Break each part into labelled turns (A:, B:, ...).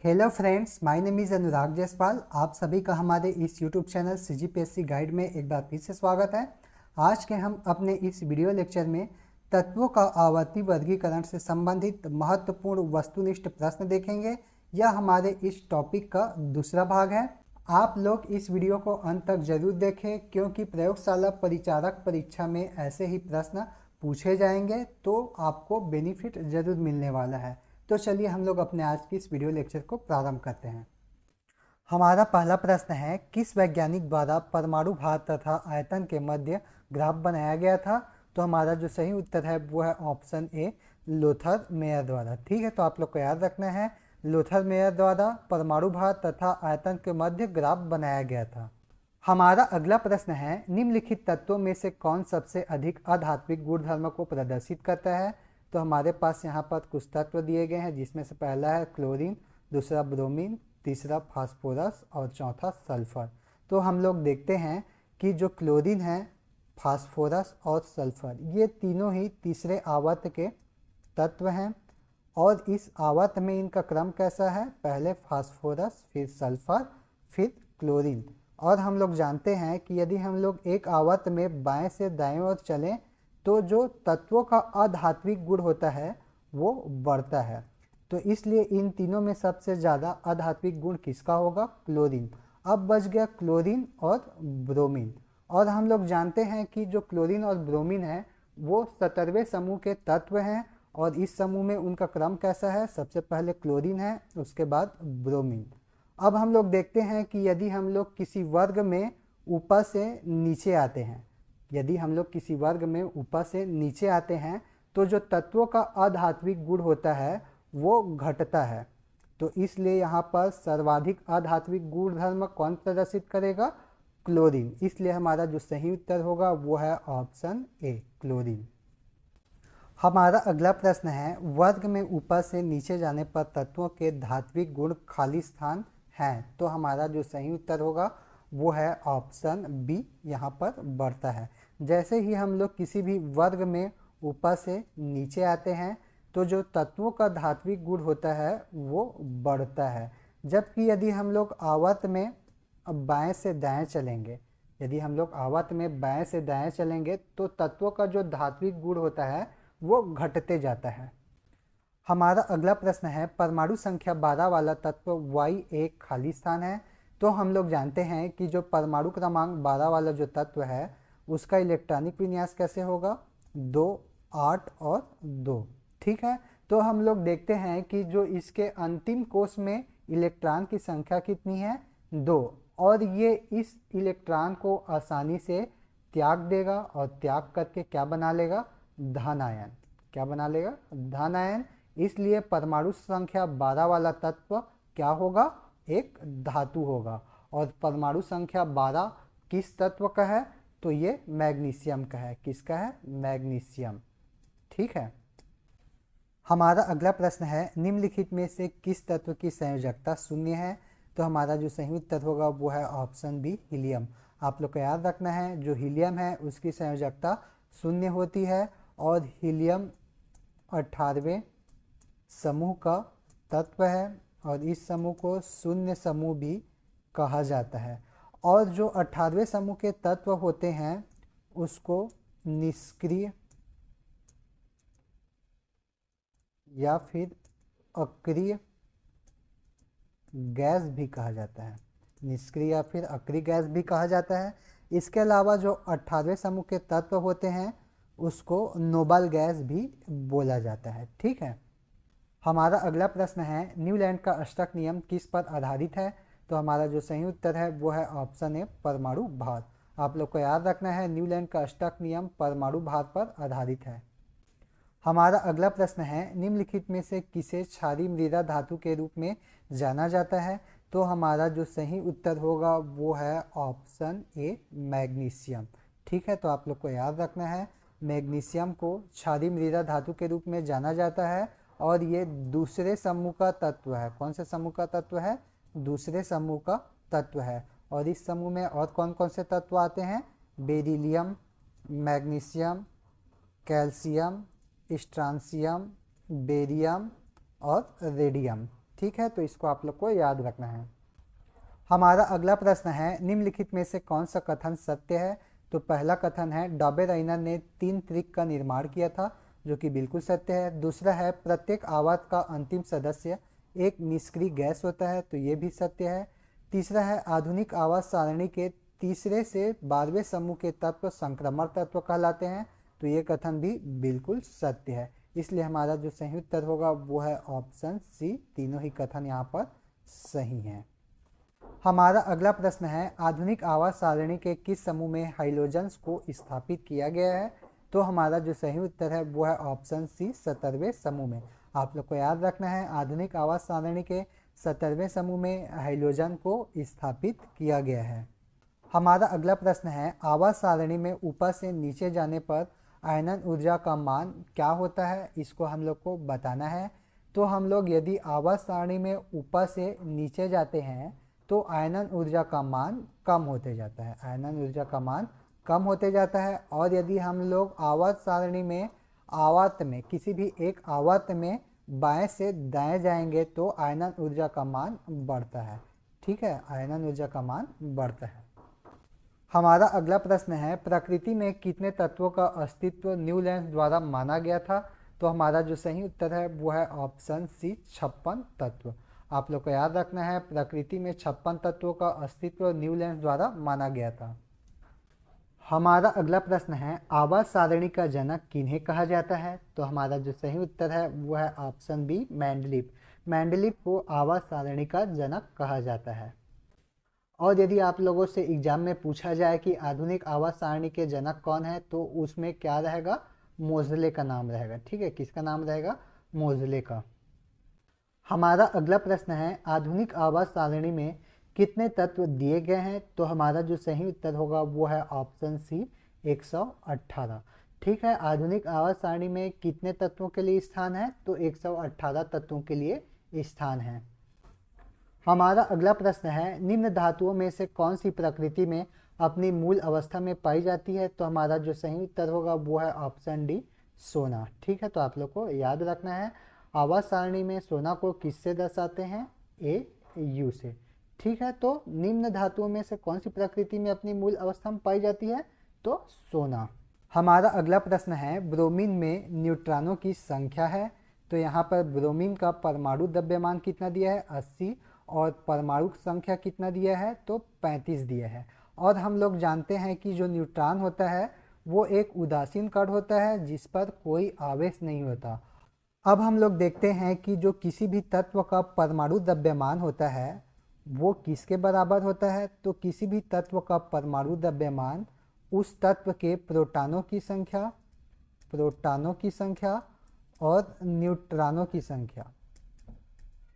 A: Hello friends, my name is Anurag Jaiswal. आप सभी का हमारे इस यूट्यूब चैनल सीजीपीएससी गाइड में एक बार फिर से स्वागत है। आज के हम अपने इस वीडियो लेक्चर में तत्वों का आवर्ती वर्गीकरण से संबंधित महत्वपूर्ण वस्तुनिष्ठ प्रश्न देखेंगे। यह हमारे इस टॉपिक का दूसरा भाग है। आप लोग इस वीडियो को अंत तक जरूर देखें, क्योंकि प्रयोगशाला परिचारक परीक्षा में ऐसे ही प्रश्न पूछे जाएंगे, तो आपको बेनिफिट जरूर मिलने वाला है। तो चलिए हम लोग अपने आज की इस वीडियो लेक्चर को प्रारंभ करते हैं। हमारा पहला प्रश्न है, किस वैज्ञानिक द्वारा परमाणु भार तथा आयतन के मध्य ग्राफ बनाया गया था? तो हमारा जो सही उत्तर है वो है ऑप्शन ए, लोथर मेयर द्वारा। ठीक है, तो आप लोग को याद रखना है, लोथर मेयर द्वारा परमाणु भार तथा आयतन के मध्य ग्राफ बनाया गया था। हमारा अगला प्रश्न है, निम्नलिखित तत्वों में से कौन सबसे अधिक आध्यात्मिक गुणधर्म को प्रदर्शित करता है? तो हमारे पास यहाँ पर कुछ तत्व दिए गए हैं, जिसमें से पहला है क्लोरीन, दूसरा ब्रोमीन, तीसरा फास्फोरस और चौथा सल्फर। तो हम लोग देखते हैं कि जो क्लोरीन है, फास्फोरस और सल्फर, ये तीनों ही तीसरे आवर्त के तत्व हैं। और इस आवर्त में इनका क्रम कैसा है? पहले फास्फोरस, फिर सल्फर, फिर क्लोरीन। और हम लोग जानते हैं कि यदि हम लोग एक आवर्त में बाएं से दाएं ओर चलें तो जो तत्वों का आधात्विक गुण होता है वो बढ़ता है। तो इसलिए इन तीनों में सबसे ज़्यादा आधात्विक गुण किसका होगा? क्लोरीन। अब बच गया क्लोरीन और ब्रोमीन। और हम लोग जानते हैं कि जो क्लोरीन और ब्रोमीन है वो 17वें समूह के तत्व हैं। और इस समूह में उनका क्रम कैसा है? सबसे पहले क्लोरीन है, उसके बाद ब्रोमीन। अब हम लोग देखते हैं कि यदि हम लोग किसी वर्ग में ऊपर से नीचे आते हैं, यदि हम लोग किसी वर्ग में ऊपर से नीचे आते हैं तो जो तत्वों का आधात्विक गुण होता है वो घटता है। तो इसलिए यहाँ पर सर्वाधिक आधात्विक गुण धर्म कौन प्रदर्शित करेगा? क्लोरीन। इसलिए हमारा जो सही उत्तर होगा वो है ऑप्शन ए, क्लोरीन। हमारा अगला प्रश्न है, वर्ग में ऊपर से नीचे जाने पर तत्वों के धात्विक गुण खाली स्थान हैं। तो हमारा जो सही उत्तर होगा वो है ऑप्शन बी, यहाँ पर बढ़ता है। जैसे ही हम लोग किसी भी वर्ग में ऊपर से नीचे आते हैं तो जो तत्वों का धात्विक गुण होता है वो बढ़ता है। जबकि यदि हम लोग आवर्त में बाएं से दाएं चलेंगे, यदि हम लोग आवर्त में बाएं से दाएं चलेंगे तो तत्वों का जो धात्विक गुण होता है वो घटते जाता है। हमारा अगला प्रश्न है, परमाणु संख्या 12 वाला तत्व Y एक खाली स्थान है। तो हम लोग जानते हैं कि जो परमाणु क्रमांक 12 वाला जो तत्व है उसका इलेक्ट्रॉनिक विन्यास कैसे होगा? 2, 8 और 2। ठीक है, तो हम लोग देखते हैं कि जो इसके अंतिम कोश में इलेक्ट्रॉन की संख्या कितनी है? 2। और ये इस इलेक्ट्रॉन को आसानी से त्याग देगा और त्याग करके क्या बना लेगा? धन आयन। क्या बना लेगा? धन आयन। इसलिए परमाणु संख्या 12 वाला तत्व क्या होगा? एक धातु होगा। और परमाणु संख्या 12 किस तत्व का है? तो ये मैग्नीशियम का है। किसका है? मैग्नीशियम। ठीक है, हमारा अगला प्रश्न है, निम्नलिखित में से किस तत्व की संयोजकता शून्य है? तो हमारा जो सही उत्तर होगा वो है ऑप्शन बी, हीलियम। आप लोग को याद रखना है, जो हीलियम है उसकी संयोजकता शून्य होती है। और हीलियम 18वें समूह का तत्व है और इस समूह को शून्य समूह भी कहा जाता है। और जो 18वें समूह के तत्व होते हैं उसको निष्क्रिय या फिर अक्रिय गैस भी कहा जाता है। निष्क्रिय या फिर अक्रिय गैस भी कहा जाता है। इसके अलावा जो 18वें समूह के तत्व होते हैं उसको नोबल गैस भी बोला जाता है। ठीक है, हमारा अगला प्रश्न है, न्यूलैंड का अष्टक नियम किस पर आधारित है? तो हमारा जो सही उत्तर है वो है ऑप्शन ए, परमाणु भार। आप लोग को याद रखना है, न्यूलैंड का अष्टक नियम परमाणु भार पर आधारित है। हमारा अगला प्रश्न है, निम्नलिखित में से किसे क्षारीय मृदा धातु के रूप में जाना जाता है? तो हमारा जो सही उत्तर होगा वो है ऑप्शन ए, मैग्नीशियम। ठीक है, तो आप लोग को याद रखना है, मैग्नीशियम को क्षारीय मृदा धातु के रूप में जाना जाता है। और ये दूसरे समूह का तत्व है। कौन से समूह का तत्व है? दूसरे समूह का तत्व है। और इस समूह में और कौन कौन से तत्व आते हैं? Beryllium, magnesium, calcium, strontium, barium और रेडियम। ठीक है, तो इसको आप लोग को याद रखना है। हमारा अगला प्रश्न है, निम्नलिखित में से कौन सा कथन सत्य है। तो पहला कथन है डॉबेराइनर ने 3 त्रिक का निर्माण किया था, जो कि बिल्कुल सत्य है। दूसरा है प्रत्येक आवाज का अंतिम सदस्य एक निष्क्रिय गैस होता है, तो ये भी सत्य है। तीसरा है आधुनिक आवाज सारणी के तीसरे से 12वें समूह के तत्व संक्रमण तत्व कहलाते हैं, तो ये कथन भी बिल्कुल सत्य है। इसलिए हमारा जो सही उत्तर होगा वो है ऑप्शन सी, तीनों ही कथन यहाँ पर सही हैं। हमारा अगला प्रश्न है, आधुनिक आवाज सारणी के किस समूह में हाइड्रोजन्स को स्थापित किया गया है। तो हमारा जो सही उत्तर है वो है ऑप्शन सी, 17वें समूह में। आप लोग को याद रखना है, आधुनिक आवाज सारणी के 17वें समूह में हाइड्रोजन को स्थापित किया गया है। हमारा अगला प्रश्न है, आवाज सारणी में ऊपर से नीचे जाने पर आयनन ऊर्जा का मान क्या होता है, इसको हम लोग को बताना है। तो हम लोग यदि आवाज सारणी में ऊपर से नीचे जाते हैं तो आयनन ऊर्जा का मान कम होते जाता है, आयनन ऊर्जा का मान कम होते जाता है। और यदि हम लोग आवर्त सारणी में आवर्त में किसी भी एक आवर्त में बाएं से दाएं जाएंगे तो आयनन ऊर्जा का मान बढ़ता है। ठीक है, आयनन ऊर्जा का मान बढ़ता है। हमारा अगला प्रश्न है, प्रकृति में कितने तत्वों का अस्तित्व न्यूलैंड द्वारा माना गया था। तो हमारा जो सही उत्तर है वो है ऑप्शन सी, 56 तत्व। आप लोग को याद रखना है, प्रकृति में 56 तत्वों का अस्तित्व न्यूलैंड द्वारा माना गया था। हमारा अगला प्रश्न है, आवाज सारणी का जनक किन्हें कहा जाता है। तो हमारा जो सही उत्तर है वो है ऑप्शन बी, मेंडलीफ। मेंडलीफ को आवाज सारणी का जनक कहा जाता है। और यदि आप लोगों से एग्जाम में पूछा जाए कि आधुनिक आवाज सारणी के जनक कौन है, तो उसमें क्या रहेगा, मोज़ले का नाम रहेगा। ठीक है, किसका नाम रहेगा, मोज़ले का। हमारा अगला प्रश्न है, आधुनिक आवाज सारणी में कितने तत्व दिए गए हैं। तो हमारा जो सही उत्तर होगा वो है ऑप्शन सी, 118। ठीक है, आधुनिक आवाज सारणी में कितने तत्वों के लिए स्थान है, तो 118 तत्वों के लिए स्थान है। हमारा अगला प्रश्न है, निम्न धातुओं में से कौन सी प्रकृति में अपनी मूल अवस्था में पाई जाती है। तो हमारा जो सही उत्तर होगा वो है ऑप्शन डी, सोना। ठीक है, तो आप लोग को याद रखना है, आवाज सारणी में सोना को किससे दर्शाते हैं, ए यू से। ठीक है, तो निम्न धातुओं में से कौन सी प्रकृति में अपनी मूल अवस्था में पाई जाती है, तो सोना। हमारा अगला प्रश्न है, ब्रोमीन में न्यूट्रॉनों की संख्या है। तो यहाँ पर ब्रोमीन का परमाणु द्रव्यमान कितना दिया है, 80, और परमाणु संख्या कितना दिया है, तो 35 दिया है। और हम लोग जानते हैं कि जो न्यूट्रॉन होता है वो एक उदासीन कण होता है जिस पर कोई आवेश नहीं होता। अब हम लोग देखते हैं कि जो किसी भी तत्व का परमाणु द्रव्यमान होता है वो किसके बराबर होता है। तो किसी भी तत्व का परमाणु द्रव्यमान उस तत्व के प्रोटॉनों की संख्या और न्यूट्रॉनों की संख्या,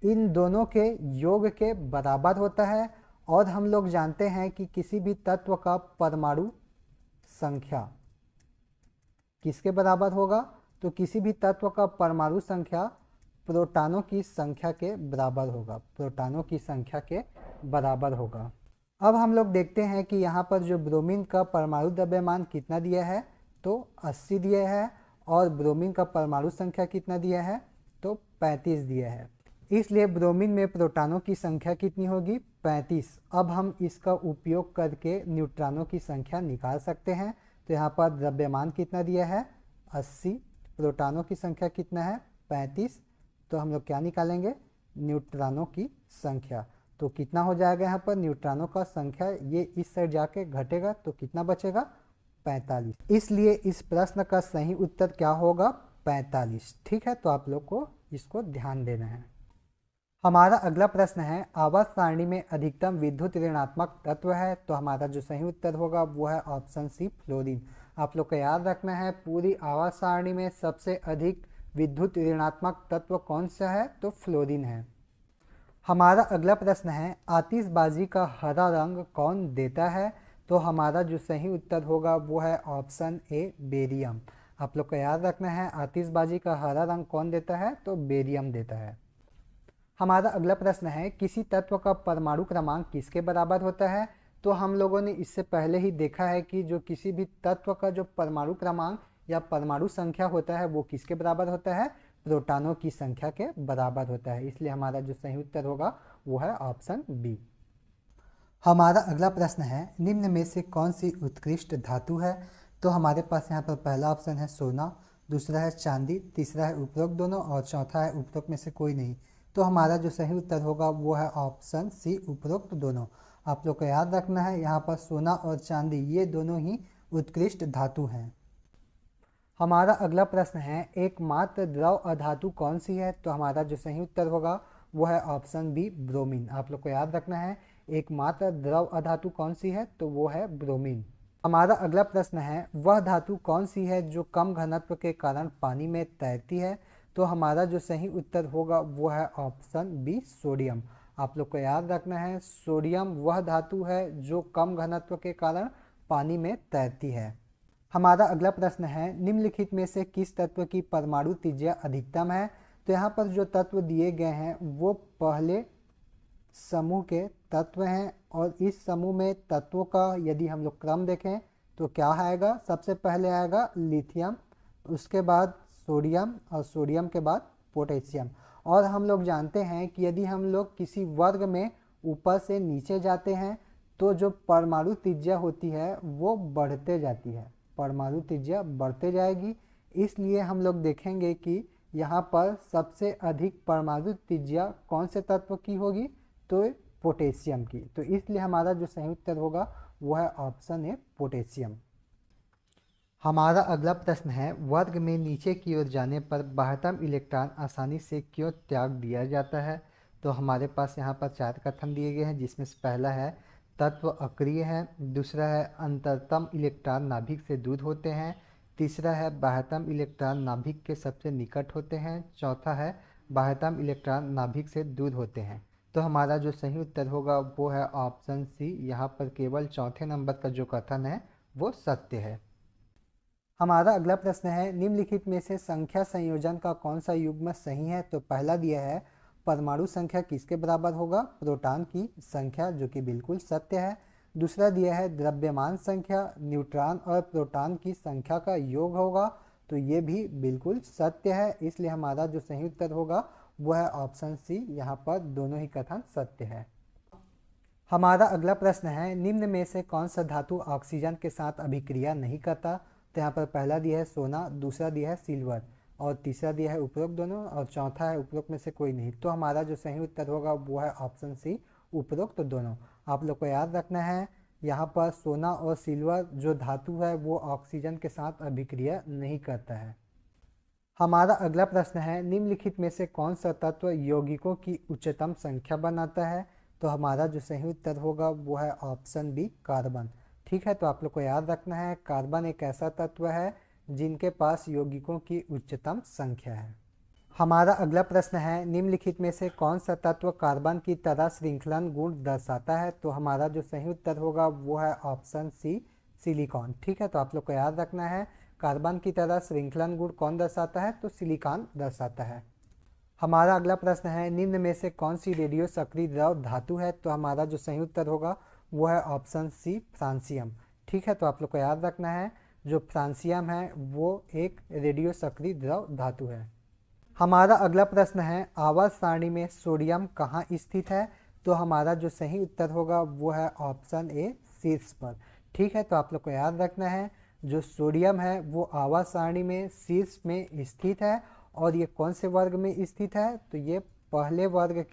A: इन दोनों के योग के बराबर होता है। और हम लोग जानते हैं कि किसी भी तत्व का परमाणु संख्या किसके बराबर होगा, तो किसी भी तत्व का परमाणु संख्या प्रोटॉनों की संख्या के बराबर होगा, प्रोटॉनों की संख्या के बराबर होगा। अब हम लोग देखते हैं कि यहाँ पर जो ब्रोमीन का परमाणु द्रव्यमान कितना दिया है, तो 80 दिया है, और ब्रोमीन का परमाणु संख्या कितना दिया है, तो 35 दिया है। इसलिए ब्रोमीन में प्रोटॉनों की संख्या कितनी होगी, 35। अब हम इसका उपयोग करके न्यूट्रॉनों की संख्या निकाल सकते हैं। तो यहाँ पर द्रव्यमान कितना दिया है, 80, प्रोटॉनों की संख्या कितना है, 35। तो हम लोग क्या निकालेंगे, न्यूट्रॉनों की संख्या। तो कितना हो जाएगा यहाँ पर न्यूट्रॉनों का संख्या, ये इस साइड जाके घटेगा तो कितना बचेगा, 45। इसलिए इस प्रश्न का सही उत्तर क्या होगा, 45। ठीक है, तो आप लोग को इसको ध्यान देना है। हमारा अगला प्रश्न है, आवाज सारणी में अधिकतम विद्युत ऋणात्मक तत्व है। तो हमारा जो सही उत्तर होगा वो है ऑप्शन सी, फ्लोरीन। आप लोग को याद रखना है, पूरी आवाज सारणी में सबसे अधिक विद्युत ऋणात्मक तत्व कौन सा है, तो फ्लोरीन है। हमारा अगला प्रश्न है, आतिशबाजी का हरा रंग कौन देता है। तो हमारा जो सही उत्तर होगा वो है ऑप्शन ए, बेरियम। आप लोग को याद रखना है, आतिशबाजी का हरा रंग कौन देता है, तो बेरियम देता है। हमारा अगला प्रश्न है, किसी तत्व का परमाणु क्रमांक किसके बराबर होता है। तो हम लोगों ने इससे पहले ही देखा है कि जो किसी भी तत्व का जो परमाणु क्रमांक या परमाणु संख्या होता है वो किसके बराबर होता है, प्रोटॉनों की संख्या के बराबर होता है। इसलिए हमारा जो सही उत्तर होगा वो है ऑप्शन बी। हमारा अगला प्रश्न है, निम्न में से कौन सी उत्कृष्ट धातु है? तो हमारे पास यहाँ पर पहला ऑप्शन है सोना, दूसरा है चांदी, तीसरा है उपरोक्त दोनों और चौथा है उपरोक्त में से कोई नहीं। तो हमारा जो सही उत्तर होगा वो है ऑप्शन सी, उपरोक्त दोनों। आप लोग को याद रखना है, यहाँ पर सोना और चांदी ये दोनों ही उत्कृष्ट धातु हैं। हमारा अगला प्रश्न है, एकमात्र द्रव अधातु कौन सी है? तो हमारा जो सही उत्तर होगा वो है ऑप्शन बी, ब्रोमीन। आप लोग को याद रखना है, एकमात्र द्रव अधातु कौन सी है? तो वो है ब्रोमीन। हमारा अगला प्रश्न है, वह धातु कौन सी है जो कम घनत्व के कारण पानी में तैरती है? तो हमारा जो सही उत्तर होगा वो है ऑप्शन बी, सोडियम। आप लोग को याद रखना है, सोडियम वह धातु है जो कम घनत्व के कारण पानी में तैरती है। हमारा अगला प्रश्न है, निम्नलिखित में से किस तत्व की परमाणु त्रिज्या अधिकतम है? तो यहाँ पर जो तत्व दिए गए हैं वो पहले समूह के तत्व हैं और इस समूह में तत्वों का यदि हम लोग क्रम देखें तो क्या आएगा? सबसे पहले आएगा लिथियम, उसके बाद सोडियम और सोडियम के बाद पोटेशियम। और हम लोग जानते हैं कि यदि हम लोग किसी वर्ग में ऊपर से नीचे जाते हैं तो जो परमाणु त्रिज्या होती है वो बढ़ते जाती है, परमाणु त्रिज्या बढ़ते जाएगी। इसलिए हम लोग देखेंगे कि यहाँ पर सबसे अधिक परमाणु त्रिज्या कौन से तत्व की होगी? तो पोटेशियम की। तो इसलिए हमारा जो सही उत्तर होगा वो है ऑप्शन ए, पोटेशियम। हमारा अगला प्रश्न है, वर्ग में नीचे की ओर जाने पर बाह्यतम इलेक्ट्रॉन आसानी से क्यों त्याग दिया जाता है? तो हमारे पास यहाँ पर 4 कथन दिए गए हैं, जिसमें से पहला है तत्व अक्रिय है, दूसरा है अंतरतम इलेक्ट्रॉन नाभिक से दूर होते हैं, तीसरा है बाह्यतम इलेक्ट्रॉन नाभिक के सबसे निकट होते हैं, चौथा है बाह्यतम इलेक्ट्रॉन नाभिक से दूर होते हैं। तो हमारा जो सही उत्तर होगा वो है ऑप्शन सी। यहाँ पर केवल चौथे नंबर का जो कथन है वो सत्य है। हमारा अगला प्रश्न है, निम्नलिखित में से संख्या संयोजन का कौन सा युग्म सही है? तो पहला दिया है परमाणु संख्या किसके बराबर होगा? प्रोटॉन की संख्या, जो कि बिल्कुल सत्य है। दूसरा दिया है द्रव्यमान संख्या न्यूट्रॉन और प्रोटॉन की संख्या का योग होगा, तो ये भी बिल्कुल सत्य है। इसलिए हमारा जो सही उत्तर होगा वो है ऑप्शन सी, यहाँ पर दोनों ही कथन सत्य है। हमारा अगला प्रश्न है, निम्न में से कौन सा धातु ऑक्सीजन के साथ अभिक्रिया नहीं करता? तो यहाँ पर पहला दिया है सोना, दूसरा दिया है सिल्वर और तीसरा दिया है उपरोक्त दोनों और चौथा है उपरोक्त में से कोई नहीं। तो हमारा जो सही उत्तर होगा वो है ऑप्शन सी, उपरोक्त दोनों। आप लोग को याद रखना है, यहाँ पर सोना और सिल्वर जो धातु है वो ऑक्सीजन के साथ अभिक्रिया नहीं करता है। हमारा अगला प्रश्न है, निम्नलिखित में से कौन सा तत्व यौगिकों की उच्चतम संख्या बनाता है? तो हमारा जो सही उत्तर होगा वो है ऑप्शन बी, कार्बन। ठीक है, तो आप लोग को याद रखना है, कार्बन एक ऐसा तत्व है जिनके पास यौगिकों की उच्चतम संख्या है। हमारा अगला प्रश्न है, निम्नलिखित में से कौन सा तत्व कार्बन की तरह श्रृंखलन गुण दर्शाता है? तो हमारा जो सही उत्तर होगा वो है ऑप्शन सी, सिलिकॉन। ठीक है, तो आप लोग को याद रखना है, कार्बन की तरह श्रृंखलन गुण कौन दर्शाता है? तो सिलिकॉन दर्शाता है। हमारा अगला प्रश्न है, निम्न में से कौन सी रेडियो सक्रिय द्रव धातु है? तो हमारा जो सही उत्तर होगा वो है ऑप्शन सी, फ्रांसियम। ठीक है, तो आप लोग को याद रखना है, जो फ्रांसियम है वो एक रेडियो सक्रिय द्रव धातु है। हमारा अगला प्रश्न है, आवर्त सारणी में सोडियम कहाँ स्थित है? तो हमारा जो सही उत्तर होगा वो है ऑप्शन ए, शीर्ष पर। ठीक है, तो आप लोग को याद रखना है, जो सोडियम है वो आवर्त सारणी में शीर्ष में स्थित है और ये कौन से वर्ग में स्थित है? तो ये पहले वर्ग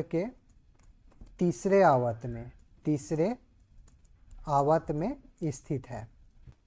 A: के तीसरे आवर्त में स्थित है।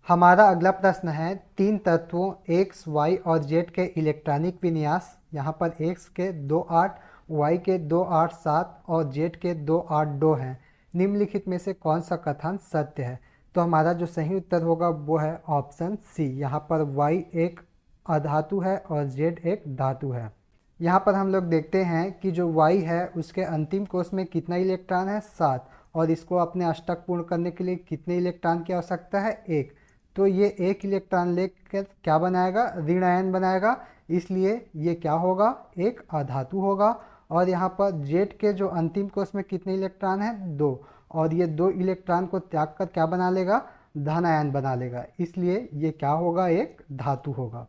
A: हमारा अगला प्रश्न है, 3 तत्वों x, y और z के इलेक्ट्रॉनिक विन्यास, यहाँ पर x के 2, 8, y के 2, 8, 7 और z के 2, 8, 2 हैं। निम्नलिखित में से कौन सा कथन सत्य है? तो हमारा जो सही उत्तर होगा वो है ऑप्शन सी। यहाँ पर y एक अधातु है और z एक धातु है। यहाँ पर हम लोग देखते हैं कि जो y है उसके अंतिम कोष में कितना इलेक्ट्रॉन है? 7, और इसको अपने अष्टक पूर्ण करने के लिए कितने इलेक्ट्रॉन की आवश्यकता है? 1। तो ये 1 इलेक्ट्रॉन लेकर क्या बनाएगा? ऋण आयन बनाएगा, इसलिए ये क्या होगा? एक अधातु होगा। और यहाँ पर Z के जो अंतिम कोष में कितने इलेक्ट्रॉन है? 2, और ये 2 इलेक्ट्रॉन को त्याग कर क्या बना लेगा? धन आयन बना लेगा, इसलिए ये क्या होगा? एक धातु होगा।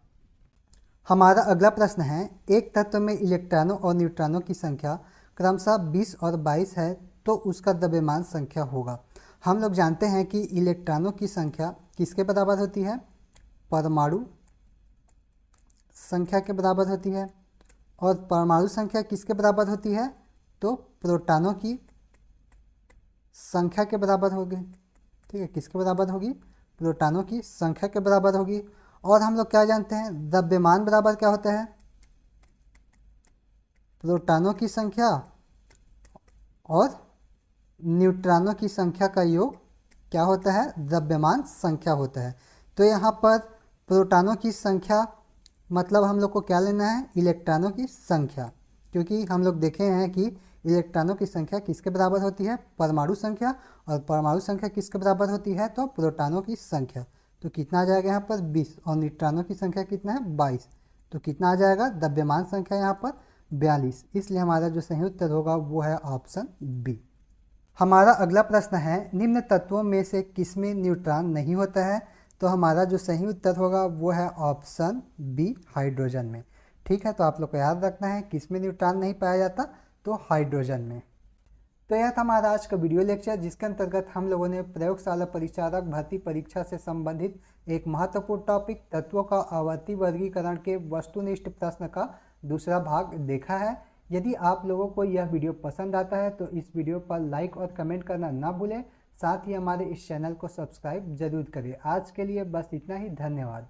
A: हमारा अगला प्रश्न है, एक तत्व में इलेक्ट्रॉनों और न्यूट्रॉनों की संख्या क्रमशः 20 और 22 है तो उसका द्रव्यमान संख्या होगा। हम लोग जानते हैं कि इलेक्ट्रॉनों की संख्या किसके बराबर होती है, परमाणु संख्या के बराबर होती है, और परमाणु संख्या किसके बराबर होती है, तो प्रोटॉनों की संख्या के बराबर होगी। ठीक है, किसके बराबर होगी, प्रोटॉनों की संख्या के बराबर होगी। और हम लोग क्या जानते हैं, द्रव्यमान बराबर क्या होता है, प्रोटॉनों की संख्या और न्यूट्रॉनों की संख्या का योग क्या होता है, द्रव्यमान संख्या होता है। तो यहाँ पर प्रोटॉनों की संख्या मतलब हम लोग को क्या लेना है, इलेक्ट्रॉनों की संख्या, क्योंकि हम लोग देखे हैं कि इलेक्ट्रॉनों की संख्या किसके बराबर होती है, परमाणु संख्या, और परमाणु संख्या किसके बराबर होती है, तो प्रोटॉनों की संख्या। तो कितना आ जाएगा यहाँ पर 20, और न्यूट्रॉनों की संख्या कितना है 22, तो कितना आ जाएगा, द्रव्यमान संख्या यहाँ पर 42। इसलिए हमारा जो सही उत्तर होगा वो है ऑप्शन बी। हमारा अगला प्रश्न है, निम्न तत्वों में से किसमें न्यूट्रॉन नहीं होता है, तो हमारा जो सही उत्तर होगा वो है ऑप्शन बी, हाइड्रोजन में। ठीक है, तो आप लोग को याद रखना है किसमें न्यूट्रॉन नहीं पाया जाता, तो हाइड्रोजन में। तो यह था हमारा आज का वीडियो लेक्चर, जिसके अंतर्गत हम लोगों ने प्रयोगशाला परिचारक भर्ती परीक्षा से संबंधित एक महत्वपूर्ण टॉपिक तत्वों का आवर्ती वर्गीकरण के वस्तुनिष्ठ प्रश्न का दूसरा भाग देखा है। यदि आप लोगों को यह वीडियो पसंद आता है तो इस वीडियो पर लाइक और कमेंट करना ना भूलें, साथ ही हमारे इस चैनल को सब्सक्राइब जरूर करें। आज के लिए बस इतना ही, धन्यवाद।